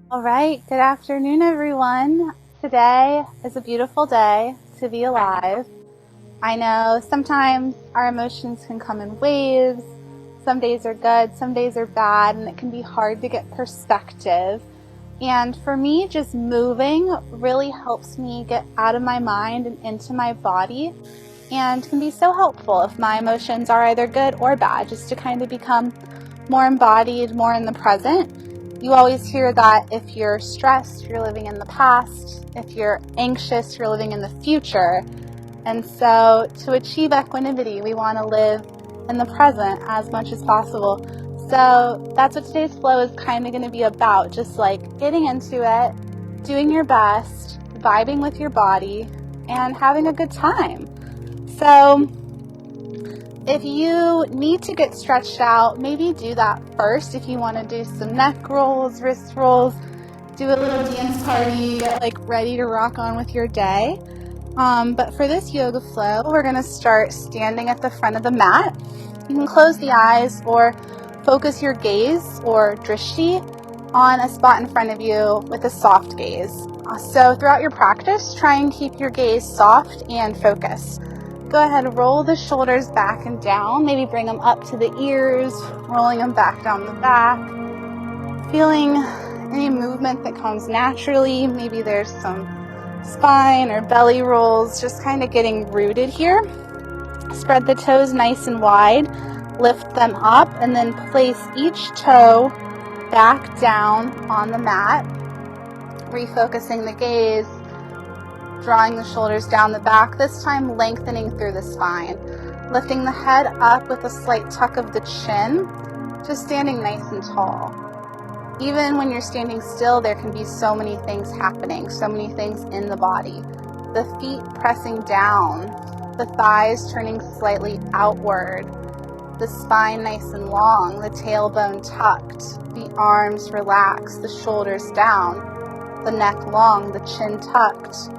All right, good afternoon, everyone. Today is a beautiful day to be alive. I know sometimes our emotions can come in waves. Some days are good, some days are bad, and it can be hard to get perspective. And for me, just moving really helps me get out of my mind and into my body, and can be so helpful if my emotions are either good or bad, just to kind of become more embodied, more in the present. You always hear that if you're stressed, you're living in the past. If you're anxious, you're living in the future. And so to achieve equanimity, we want to live in the present as much as possible. So that's what today's flow is kind of going to be about. Just like getting into it, doing your best, vibing with your body, and having a good time. So if you need to get stretched out, maybe do that first. If you want to do some neck rolls, wrist rolls, do a little dance party, get ready to rock on with your day. But for this yoga flow, we're going to start standing at the front of the mat. You can close the eyes or focus your gaze or drishti on a spot in front of you with a soft gaze. So throughout your practice, try and keep your gaze soft and focused. Go ahead and roll the shoulders back and down. Maybe bring them up to the ears, rolling them back down the back. Feeling any movement that comes naturally. Maybe there's some spine or belly rolls, just kind of getting rooted here. Spread the toes nice and wide. Lift them up and then place each toe back down on the mat. Refocusing the gaze. Drawing the shoulders down the back, this time lengthening through the spine. Lifting the head up with a slight tuck of the chin, just standing nice and tall. Even when you're standing still, there can be so many things happening, so many things in the body. The feet pressing down, the thighs turning slightly outward, the spine nice and long, the tailbone tucked, the arms relaxed, the shoulders down, the neck long, the chin tucked.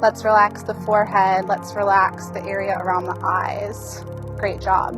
Let's relax the forehead. Let's relax the area around the eyes. Great job.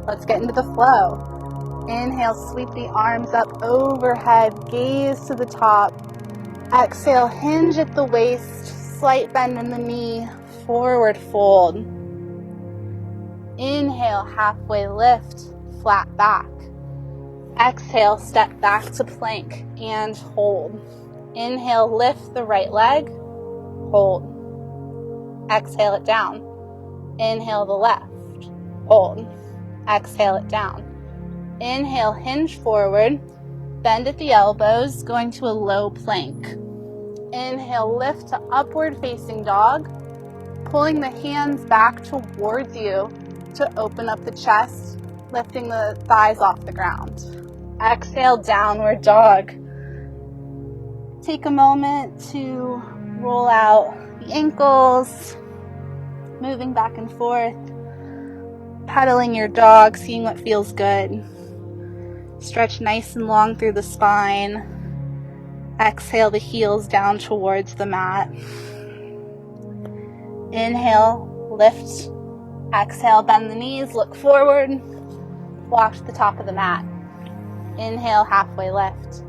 Let's get into the flow. Inhale, sweep the arms up overhead, gaze to the top. Exhale, hinge at the waist, slight bend in the knee, forward fold. Inhale, halfway lift, flat back. Exhale, step back to plank and hold. Inhale, lift the right leg, hold. Exhale it down. Inhale the left. Hold. Exhale it down. Inhale, hinge forward. Bend at the elbows, going to a low plank. Inhale, lift to upward facing dog. Pulling the hands back towards you to open up the chest, lifting the thighs off the ground. Exhale, downward dog. Take a moment to roll out the ankles, moving back and forth, pedaling your dog, seeing what feels good. Stretch nice and long through the spine. Exhale the heels down towards the mat. Inhale, lift. Exhale, bend the knees, look forward. Walk to the top of the mat. Inhale, halfway lift.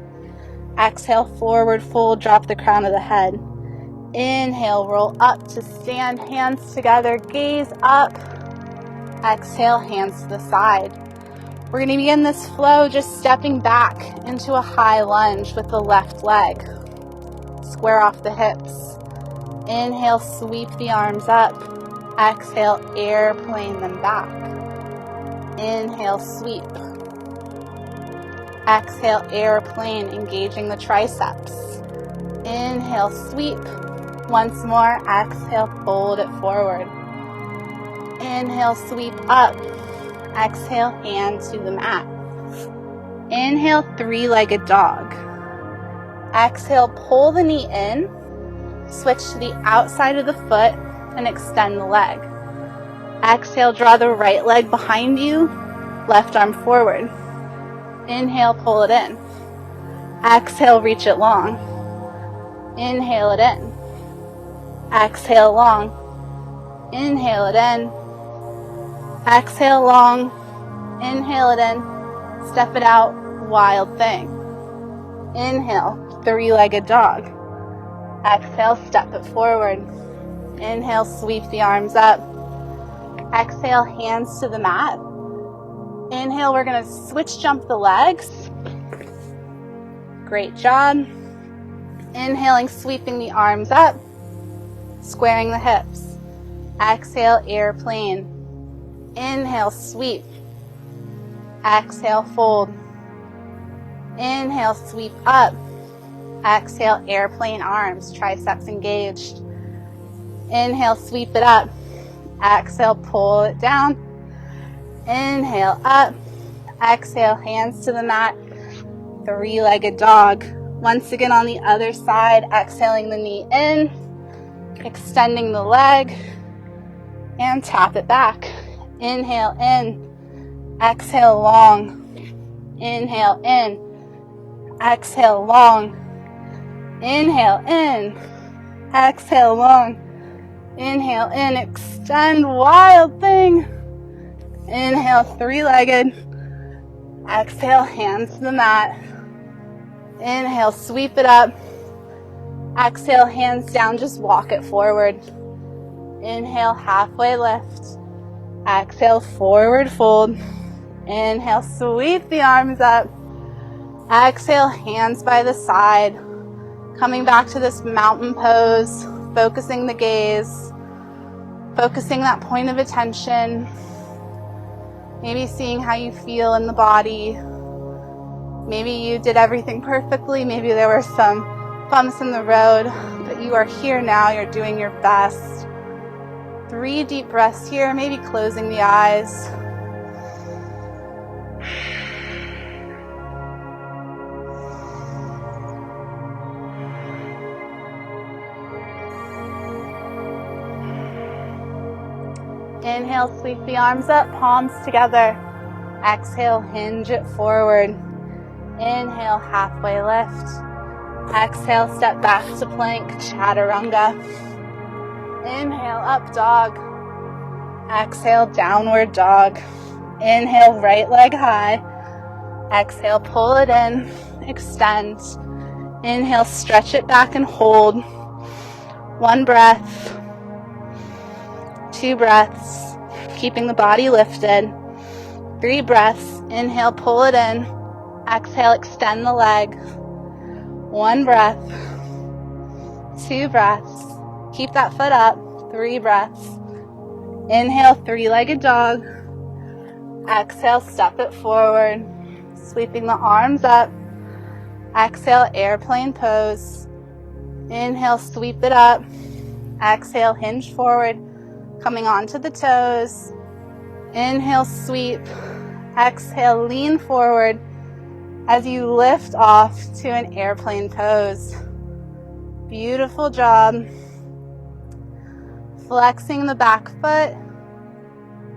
Exhale, forward fold, drop the crown of the head. Inhale, roll up to stand, hands together, gaze up. Exhale, hands to the side. We're going to begin this flow just stepping back into a high lunge with the left leg. Square off the hips. Inhale, sweep the arms up. Exhale, airplane them back. Inhale, sweep. Exhale, airplane, engaging the triceps. Inhale, sweep. Once more, exhale, fold it forward. Inhale, sweep up. Exhale, hand to the mat. Inhale, three-legged dog. Exhale, pull the knee in. Switch to the outside of the foot and extend the leg. Exhale, draw the right leg behind you. Left arm forward. Inhale, pull it in. Exhale, reach it long. Inhale it in. Exhale long. Inhale it in. Exhale long. Inhale it in. Step it out. Wild thing. Inhale, three-legged dog. Exhale, step it forward. Inhale, sweep the arms up. Exhale, hands to the mat. Inhale, we're going to switch jump the legs. Great job. Inhaling, sweeping the arms up, squaring the hips. Exhale, airplane. Inhale, sweep. Exhale, fold. Inhale, sweep up. Exhale, airplane arms, triceps engaged. Inhale, sweep it up. Exhale, pull it down. Inhale, up. Exhale, hands to the mat. Three-legged dog. Once again on the other side, exhaling the knee in, extending the leg, and tap it back. Inhale in, exhale long. Inhale in, exhale long. Inhale in, exhale long. Inhale in, extend, wild thing. Inhale, three-legged. Exhale, hands to the mat. Inhale, sweep it up. Exhale, hands down, just walk it forward. Inhale, halfway lift. Exhale, forward fold. Inhale, sweep the arms up. Exhale, hands by the side. Coming back to this mountain pose, focusing the gaze, focusing that point of attention. Maybe seeing how you feel in the body. Maybe you did everything perfectly. Maybe there were some bumps in the road, but you are here now. You're doing your best. 3 deep breaths here, maybe closing the eyes. Inhale, sweep the arms up, palms together. Exhale, hinge it forward. Inhale, halfway lift. Exhale, step back to plank, chaturanga. Inhale, up dog. Exhale, downward dog. Inhale, right leg high. Exhale, pull it in, extend. Inhale, stretch it back and hold. 1 breath. 2 breaths, keeping the body lifted. 3 breaths. Inhale, pull it in. Exhale, extend the leg. 1 breath. 2 breaths. Keep that foot up. 3 breaths. Inhale, three-legged dog. Exhale, step it forward. Sweeping the arms up. Exhale, airplane pose. Inhale, sweep it up. Exhale, hinge forward. Coming onto the toes. Inhale, sweep. Exhale, lean forward as you lift off to an airplane pose. Beautiful job. Flexing the back foot,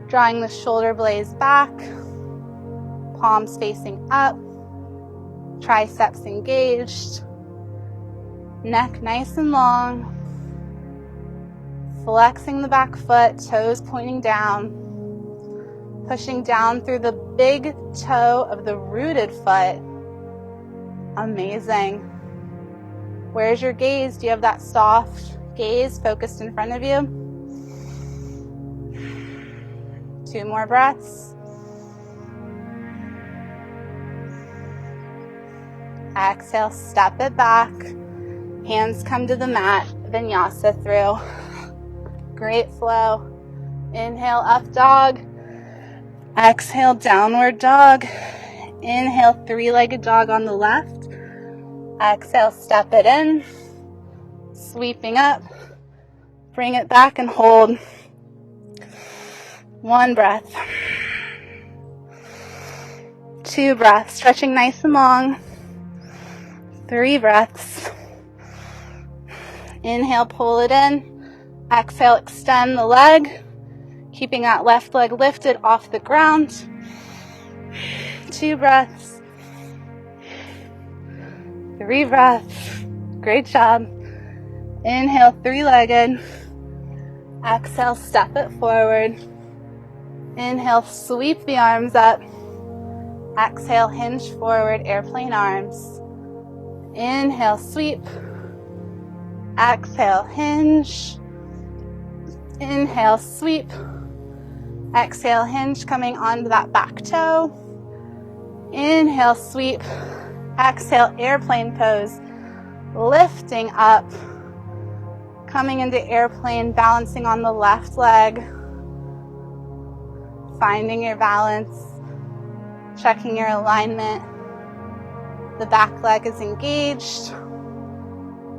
drawing the shoulder blades back, palms facing up, triceps engaged, neck nice and long. Flexing the back foot, toes pointing down, pushing down through the big toe of the rooted foot. Amazing. Where's your gaze? Do you have that soft gaze focused in front of you? 2 more breaths. Exhale, step it back. Hands come to the mat, vinyasa through. Great flow. Inhale, up dog. Exhale, downward dog. Inhale, three-legged dog on the left. Exhale, step it in. Sweeping up. Bring it back and hold. 1 breath. 2 breaths. Stretching nice and long. 3 breaths. Inhale, pull it in. Exhale, extend the leg. Keeping that left leg lifted off the ground. 2 breaths. 3 breaths. Great job. Inhale, three-legged. Exhale, step it forward. Inhale, sweep the arms up. Exhale, hinge forward, airplane arms. Inhale, sweep. Exhale, hinge. Inhale, sweep. Exhale, hinge, coming onto that back toe. Inhale, sweep. Exhale, airplane pose. Lifting up. Coming into airplane, balancing on the left leg. Finding your balance. Checking your alignment. The back leg is engaged.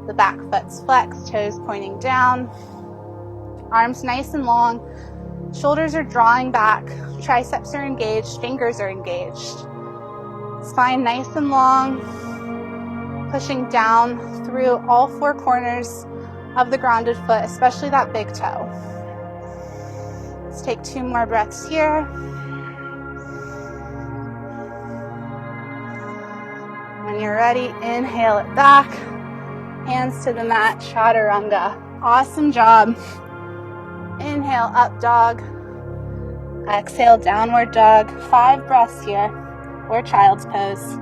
The back foot's flexed, toes pointing down. Arms nice and long. Shoulders are drawing back. Triceps are engaged. Fingers are engaged. Spine nice and long. Pushing down through all four corners of the grounded foot, especially that big toe. Let's take 2 more breaths here. When you're ready, inhale it back. Hands to the mat, chaturanga. Awesome job. Inhale, up dog. Exhale, downward dog. 5 breaths here, or child's pose.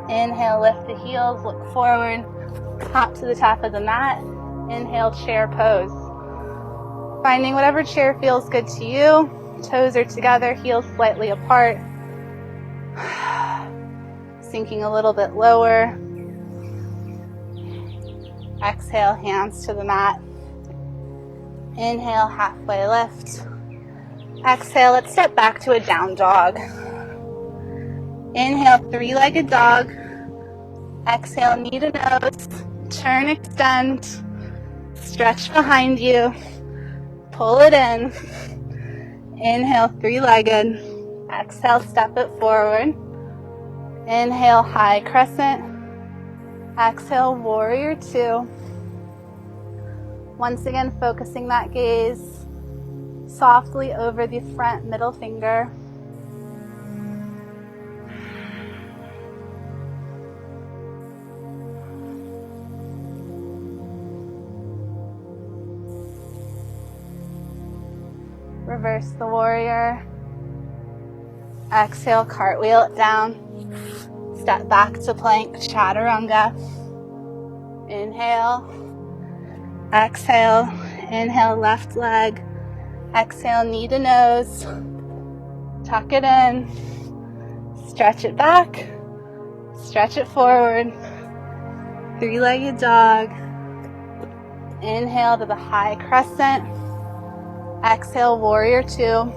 Inhale, lift the heels, look forward, hop to the top of the mat. Inhale, chair pose. Finding whatever chair feels good to you. Toes are together, heels slightly apart. Sinking a little bit lower. Exhale, hands to the mat. Inhale, halfway lift. Exhale, let's step back to a down dog. Inhale, 3-legged dog. Exhale, knee to nose. Turn, extend. Stretch behind you. Pull it in. Inhale, 3-legged. Exhale, step it forward. Inhale, high crescent. Exhale, warrior 2. Once again, focusing that gaze softly over the front middle finger. Reverse the warrior. Exhale, cartwheel it down. Step back to plank, chaturanga. Inhale. Exhale. Inhale, left leg. Exhale, knee to nose. Tuck it in. Stretch it back. Stretch it forward. 3-legged dog. Inhale to the high crescent. Exhale, warrior 2.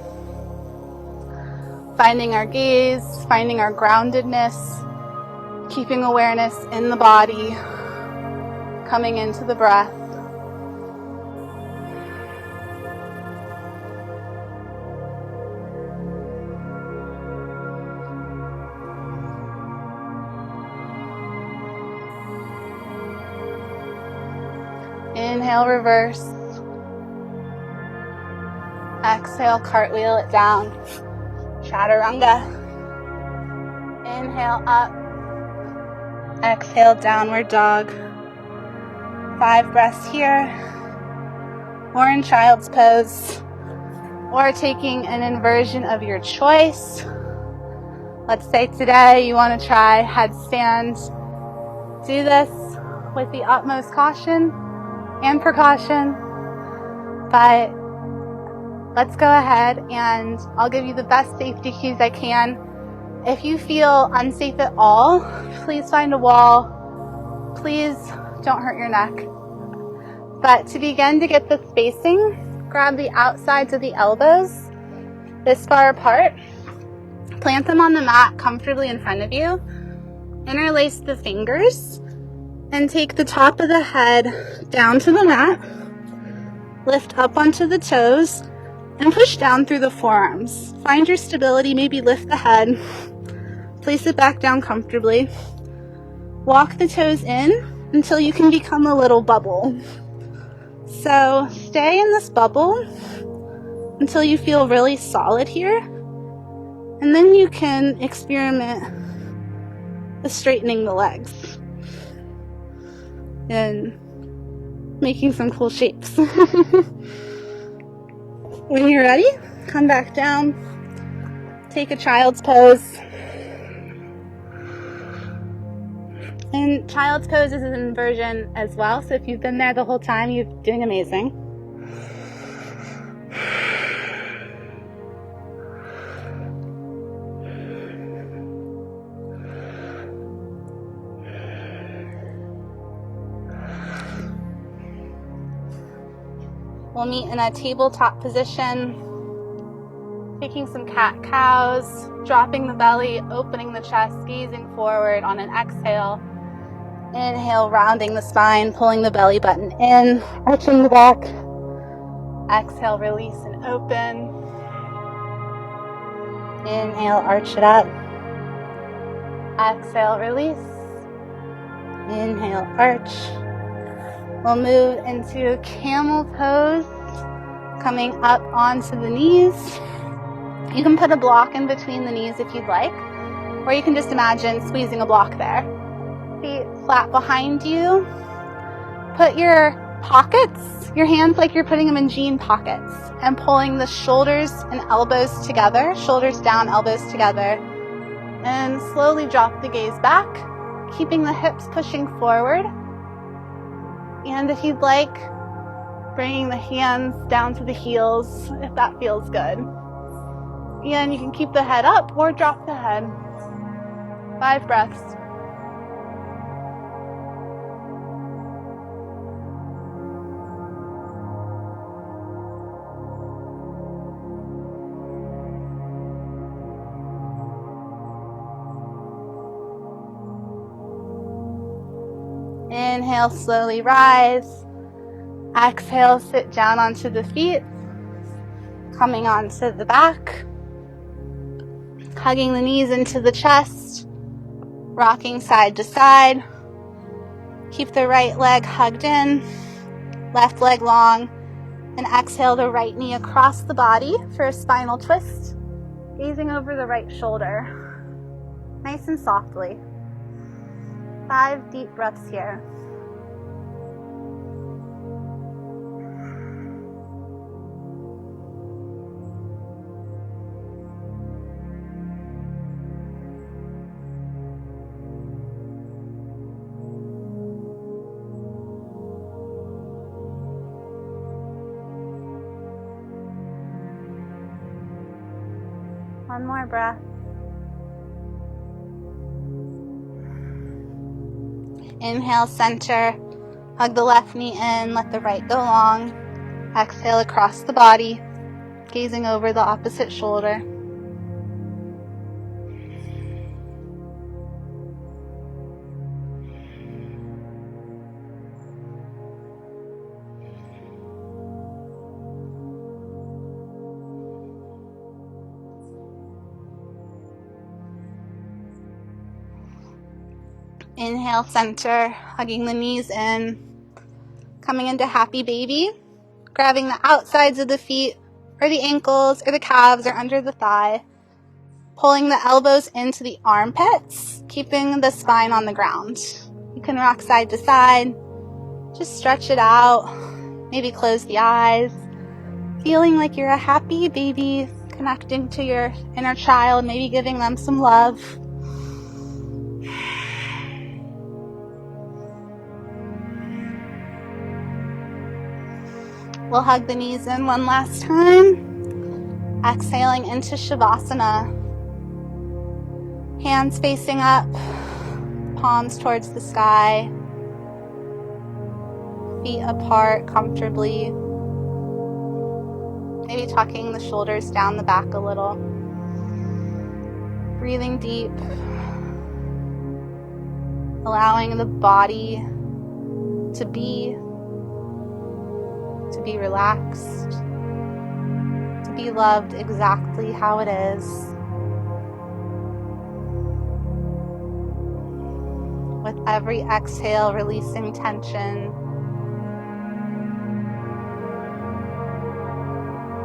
Finding our gaze, finding our groundedness, keeping awareness in the body, coming into the breath. Inhale, reverse. Exhale, cartwheel it down. Chaturanga. Inhale, up. Exhale, downward dog. 5 breaths here. Or in child's pose. Or taking an inversion of your choice. Let's say today you want to try headstand. Do this with the utmost caution and precaution. But let's go ahead and I'll give you the best safety cues I can. If you feel unsafe at all, please find a wall. Please don't hurt your neck. But to begin to get the spacing, grab the outsides of the elbows this far apart. Plant them on the mat comfortably in front of you. Interlace the fingers and take the top of the head down to the mat. Lift up onto the toes. And push down through the forearms. Find your stability, maybe lift the head. Place it back down comfortably. Walk the toes in until you can become a little bubble. So stay in this bubble until you feel really solid here. And then you can experiment with straightening the legs and making some cool shapes. When you're ready, come back down, take a child's pose. And child's pose is an inversion as well, so if you've been there the whole time, you're doing amazing. We'll meet in a tabletop position, taking some cat-cows, dropping the belly, opening the chest, gazing forward on an exhale. Inhale, rounding the spine, pulling the belly button in, arching the back. Exhale, release and open. Inhale, arch it up. Exhale, release. Inhale, arch. We'll move into camel pose, coming up onto the knees. You can put a block in between the knees if you'd like, or you can just imagine squeezing a block there. Feet flat behind you. Put your pockets, your hands like you're putting them in jean pockets, and pulling the shoulders and elbows together, shoulders down, elbows together, and slowly drop the gaze back, keeping the hips pushing forward. And if you'd like, bringing the hands down to the heels if that feels good. And you can keep the head up or drop the head. 5 breaths. Inhale, slowly rise. Exhale, sit down onto the feet, coming onto the back, hugging the knees into the chest, rocking side to side. Keep the right leg hugged in, left leg long, and exhale the right knee across the body for a spinal twist, gazing over the right shoulder, nice and softly. 5 deep breaths here. One more breath. Inhale, center. Hug the left knee in, let the right go long. Exhale across the body, gazing over the opposite shoulder. Inhale, center, hugging the knees in, coming into happy baby, grabbing the outsides of the feet or the ankles or the calves or under the thigh, pulling the elbows into the armpits, keeping the spine on the ground. You can rock side to side, just stretch it out, maybe close the eyes, feeling like you're a happy baby, connecting to your inner child, maybe giving them some love. We'll hug the knees in one last time. Exhaling into Shavasana. Hands facing up, palms towards the sky. Feet apart comfortably. Maybe tucking the shoulders down the back a little. Breathing deep. Allowing the body to be relaxed, to be loved exactly how it is. With every exhale, releasing tension.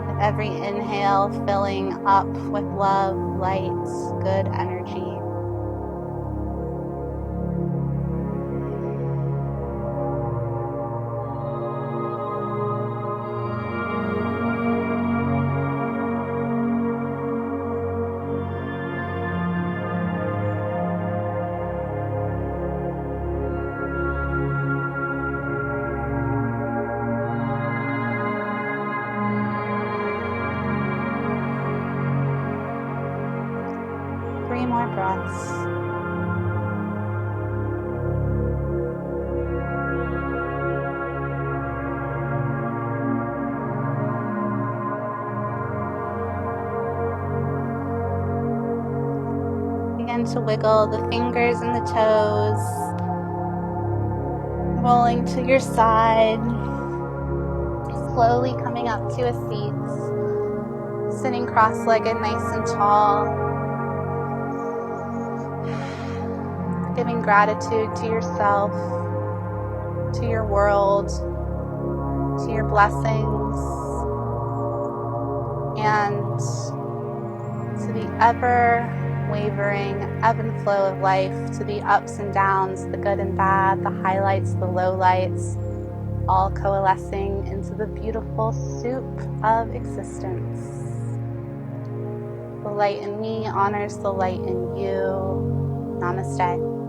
With Every inhale filling up with love, light, good energy. Three more breaths. Begin to wiggle the fingers and the toes, rolling to your side, slowly coming up to a seat, sitting cross-legged nice and tall, giving gratitude to yourself, to your world, to your blessings, and to the ever-wavering ebb and flow of life, to the ups and downs, the good and bad, the highlights, the lowlights, all coalescing into the beautiful soup of existence. The light in me honors the light in you. Namaste.